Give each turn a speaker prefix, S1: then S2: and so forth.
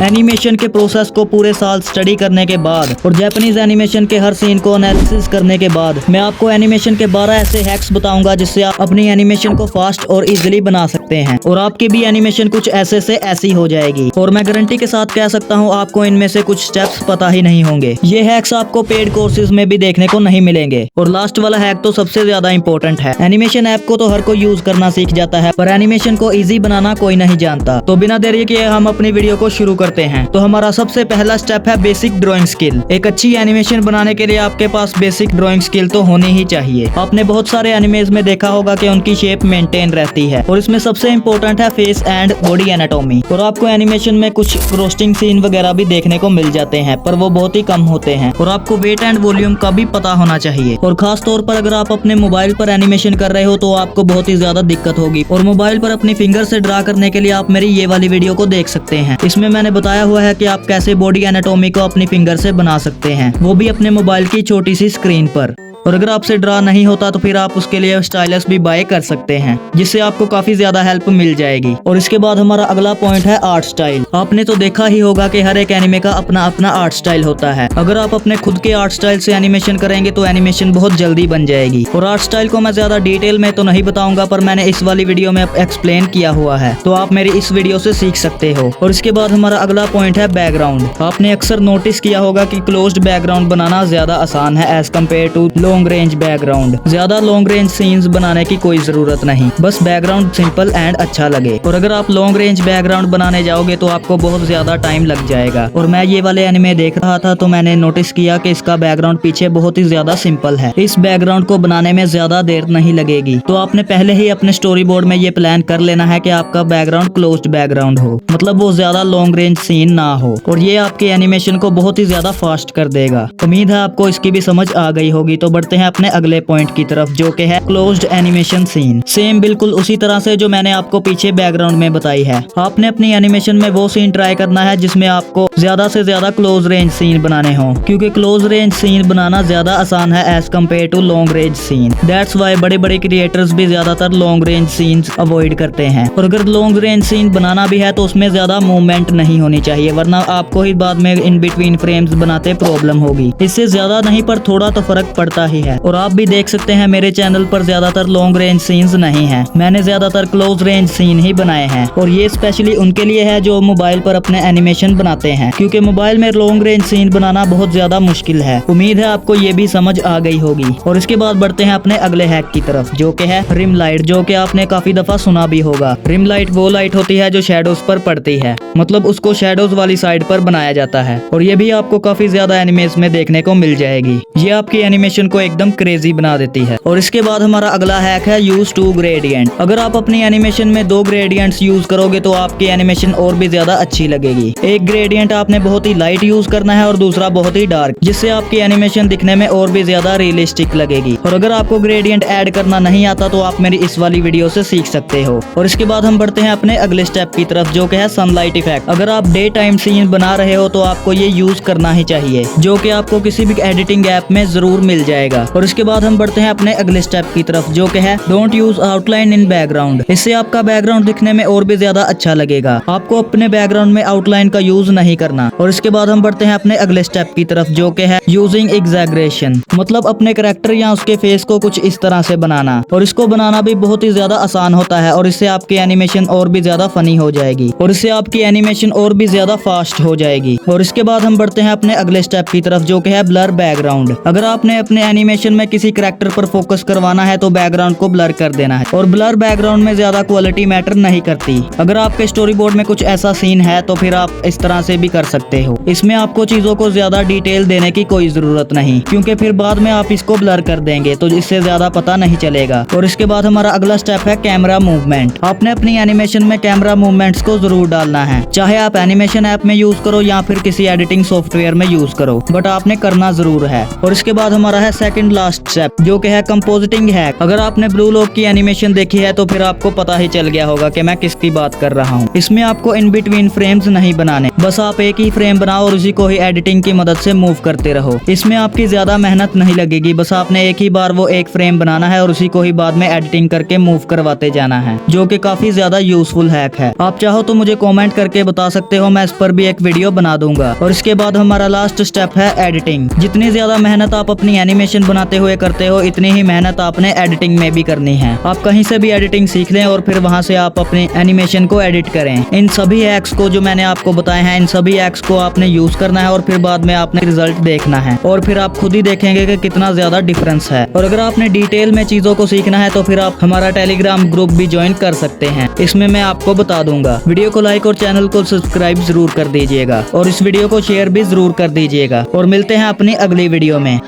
S1: Animation के process को पूरे साल स्टडी करने के बाद और जापानीज एनिमेशन के हर सीन को एनालिसिस करने के बाद मैं आपको एनिमेशन के 12 ऐसे हैक्स बताऊंगा जिससे आप अपनी एनिमेशन को फास्ट और इजीली बना सकते हैं और आपकी भी एनिमेशन कुछ ऐसे से ऐसी हो जाएगी। और मैं गारंटी के साथ कह सकता हूँ आपको इनमें से कुछ स्टेप्स पता ही नहीं होंगे। ये हैक्स आपको पेड कोर्सेज में भी देखने को नहीं मिलेंगे। और लास्ट वाला हैक तो सबसे ज्यादा इंपॉर्टेंट है। एनिमेशन ऐप को तो हर कोई यूज करना सीख जाता है, पर एनिमेशन को इजी बनाना कोई नहीं जानता। तो बिना देरी किए हम अपनी वीडियो को शुरू करते हैं। तो हमारा सबसे पहला स्टेप है बेसिक ड्राइंग स्किल। एक अच्छी एनिमेशन बनाने के लिए आपके पास बेसिक ड्राइंग स्किल तो होनी ही चाहिए। आपने बहुत सारे एनिमेज में देखा होगा कि उनकी शेप मेंटेन रहती है और इसमें सबसे इम्पोर्टेंट है फेस एंड बॉडी एनाटॉमी। और आपको एनिमेशन में कुछ रोस्टिंग सीन वगैरह भी देखने को मिल जाते हैं, पर वो बहुत ही कम होते हैं। और आपको वेट एंड वॉल्यूम का भी पता होना चाहिए। और खास तौर पर अगर आप अपने मोबाइल पर एनिमेशन कर रहे हो तो आपको बहुत ही ज्यादा दिक्कत होगी। और मोबाइल पर अपनी फिंगर से ड्रा करने के लिए आप मेरी ये वाली वीडियो को देख सकते हैं। इसमें मैंने बताया हुआ है कि आप कैसे बॉडी एनाटॉमी को अपनी फिंगर से बना सकते हैं, वो भी अपने मोबाइल की छोटी सी स्क्रीन पर। और अगर आपसे ड्रा नहीं होता तो फिर आप उसके लिए स्टाइलस भी बाय कर सकते हैं, जिससे आपको काफी ज्यादा हेल्प मिल जाएगी। और इसके बाद हमारा अगला पॉइंट है आर्ट स्टाइल। आपने तो देखा ही होगा कि हर एक एनिमे का अपना अपना आर्ट स्टाइल होता है। अगर आप अपने खुद के आर्ट स्टाइल से एनिमेशन करेंगे तो एनिमेशन बहुत जल्दी बन जाएगी। और आर्ट स्टाइल को मैं ज्यादा डिटेल में तो नहीं बताऊंगा, पर मैंने इस वाली वीडियो में एक्सप्लेन किया हुआ है, तो आप मेरी इस वीडियो से सीख सकते हो। और इसके बाद हमारा अगला पॉइंट है बैकग्राउंड। आपने अक्सर नोटिस किया होगा कि क्लोज्ड बैकग्राउंड बनाना ज्यादा आसान है as compare to long range background. ज्यादा लॉन्ग रेंज सीन्स बनाने की कोई जरूरत नहीं, बस बैकग्राउंड सिंपल एंड अच्छा लगे। और अगर आप लॉन्ग रेंज बैकग्राउंड बनाने जाओगे तो आपको बहुत ज्यादा टाइम लग जाएगा। और मैं ये वाले एनिमे देख रहा था तो मैंने नोटिस किया कि इसका बैकग्राउंड पीछे बहुत ही ज्यादा सिंपल है। इस बैकग्राउंड को बनाने में ज्यादा देर नहीं लगेगी। तो आपने पहले ही अपने स्टोरी बोर्ड में ये प्लान कर लेना है कि आपका बैकग्राउंड क्लोज्ड बैकग्राउंड हो, मतलब वो ज्यादा लॉन्ग रेंज सीन ना हो। और ये आपके एनिमेशन को बहुत ही ज्यादा फास्ट कर देगा। उम्मीद है आपको इसकी भी समझ आ गई होगी। तो बढ़ते हैं अपने अगले पॉइंट की तरफ, जो कि है क्लोज्ड एनिमेशन सीन। सेम बिल्कुल उसी तरह से जो मैंने आपको पीछे बैकग्राउंड में बताई है। आपने अपनी एनिमेशन में वो सीन ट्राई करना है जिसमें आपको ज्यादा से ज्यादा क्लोज रेंज सीन बनाने हो, क्योंकि क्लोज रेंज सीन बनाना ज्यादा आसान है as compare to long range scene. That's why बड़े बड़े क्रिएटर्स भी ज्यादातर लॉन्ग रेंज सीन्स अवॉइड करते हैं। और अगर लॉन्ग रेंज सीन बनाना भी है तो उसमें ज्यादा मूवमेंट नहीं होनी चाहिए, वरना आपको ही बाद में इन बिटवीन फ्रेम्स बनाते प्रॉब्लम होगी। इससे ज्यादा नहीं पर थोड़ा तो फर्क पड़ता ही है। और आप भी देख सकते हैं मेरे चैनल पर ज्यादातर लॉन्ग रेंज सीन्स नहीं है, मैंने ज्यादातर क्लोज रेंज सीन ही बनाए हैं। और ये स्पेशली उनके लिए है जो मोबाइल पर अपने एनिमेशन बनाते हैं, क्योंकि मोबाइल में लॉन्ग रेंज सीन बनाना बहुत ज्यादा मुश्किल है। उम्मीद है आपको ये भी समझ आ गई होगी। और इसके बाद बढ़ते हैं अपने अगले हैक की तरफ, जो कि है रिम लाइट, जो कि आपने काफी दफा सुना भी होगा। रिम लाइट वो लाइट होती है जो शेडोज पर पड़ती है, मतलब उसको शेडोज वाली साइड पर बनाया जाता है। और ये भी आपको काफी ज्यादा एनिमेज में देखने को मिल जाएगी। ये आपकी एनिमेशन को एकदम क्रेजी बना देती है। और इसके बाद हमारा अगला हैक है यूज टू ग्रेडियंट। अगर आप अपनी एनिमेशन में 2 ग्रेडियंट्स यूज करोगे तो आपकी एनिमेशन और भी ज्यादा अच्छी लगेगी। एक ग्रेडियंट आपने बहुत ही लाइट यूज करना है और दूसरा बहुत ही डार्क, जिससे आपकी एनिमेशन दिखने में और भी ज्यादा रियलिस्टिक लगेगी। और अगर आपको ग्रेडियंट ऐड करना नहीं आता तो आप मेरी इस वाली वीडियो से सीख सकते हो। और इसके बाद हम बढ़ते हैं अपने अगले स्टेप की तरफ, जो कि है सनलाइट इफेक्ट। अगर आप डे टाइम सीन बना रहे हो तो आपको ये यूज करना ही चाहिए, जो कि आपको किसी भी एडिटिंग ऐप में जरूर मिल जाएगा। और इसके बाद हम बढ़ते हैं अपने अगले स्टेप की तरफ, जो कि है don't use outline in background. इससे आपका बैकग्राउंड दिखने में और भी ज्यादा अच्छा लगेगा। आपको अपने बैकग्राउंड में आउटलाइन का यूज नहीं करना। और इसके बाद हम बढ़ते हैं अपने अगले स्टेप की तरफ, जो कि है यूजिंग एग्जैगरेशन, मतलब अपने कैरेक्टर या उसके फेस को कुछ इस तरह से बनाना। और इसको बनाना भी बहुत ही ज्यादा आसान होता है और इससे आपकी एनिमेशन और भी ज्यादा फनी हो जाएगी और इससे आपकी एनिमेशन और भी ज्यादा फास्ट हो जाएगी। और इसके बाद हम बढ़ते हैं अपने अगले स्टेप की तरफ, जो कि है ब्लर बैकग्राउंड। अगर आपने अपने एनिमेशन में किसी कैरेक्टर पर फोकस करवाना है तो बैकग्राउंड को ब्लर कर देना है। और ब्लर बैकग्राउंड में ज्यादा क्वालिटी मैटर नहीं करती। अगर आपके स्टोरी बोर्ड में कुछ ऐसा सीन है तो फिर आप इस तरह से भी कर सकते हो। इसमें आपको चीजों को ज्यादा डिटेल देने की कोई जरूरत नहीं, क्योंकि फिर बाद में आप इसको ब्लर कर देंगे तो इससे ज्यादा पता नहीं चलेगा। और इसके बाद हमारा अगला स्टेप है कैमरा मूवमेंट। आपने अपनी एनिमेशन में कैमरा मूवमेंट्स को जरूर डालना है, चाहे आप एनिमेशन ऐप में यूज करो या फिर किसी एडिटिंग सॉफ्टवेयर में यूज करो, बट आपने करना जरूर है। और इसके बाद हमारा है सेकंड लास्ट स्टेप, जो कि है कंपोजिटिंग हैक। अगर आपने ब्लू लॉक की एनिमेशन देखी है तो फिर आपको पता ही चल गया होगा कि मैं किसकी बात कर रहा हूँ। इसमें आपको इन बिटवीन फ्रेम्स नहीं बनाने, बस आप एक ही फ्रेम बनाओ और उसी को ही एडिटिंग की मदद से मूव करते रहो। इसमें आपकी ज्यादा मेहनत नहीं लगेगी, बस आपने एक ही बार वो एक फ्रेम बनाना है और उसी को ही बाद में एडिटिंग करके मूव करवाते जाना है, जो कि काफी ज्यादा यूजफुल हैक है। आप चाहो तो मुझे कमेंट करके बता सकते हो, मैं इस पर भी एक वीडियो बना दूंगा। और इसके बाद हमारा लास्ट स्टेप है एडिटिंग। जितनी ज्यादा मेहनत आप अपनी एनिमेशन बनाते हुए करते हो, इतनी ही मेहनत आपने एडिटिंग में भी करनी है। आप कहीं से भी एडिटिंग सीख लें और फिर वहां से आप अपनी एनिमेशन को एडिट करें। इन सभी हैक्स को जो मैंने आपको बताए हैं, इन सभी हैक्स को आपने यूज करना है और फिर बाद में आपने रिजल्ट देखना है और फिर आप खुद ही देखेंगे कि कितना ज्यादा डिफरेंस है। और अगर आपने डिटेल में चीजों को सीखना है तो फिर आप हमारा टेलीग्राम ग्रुप भी ज्वाइन कर सकते हैं, इसमें मैं आपको बता दूंगा। वीडियो को लाइक और चैनल को सब्सक्राइब जरूर कर दीजिएगा और इस वीडियो को शेयर भी जरूर कर दीजिएगा और मिलते हैं अपनी अगली वीडियो में।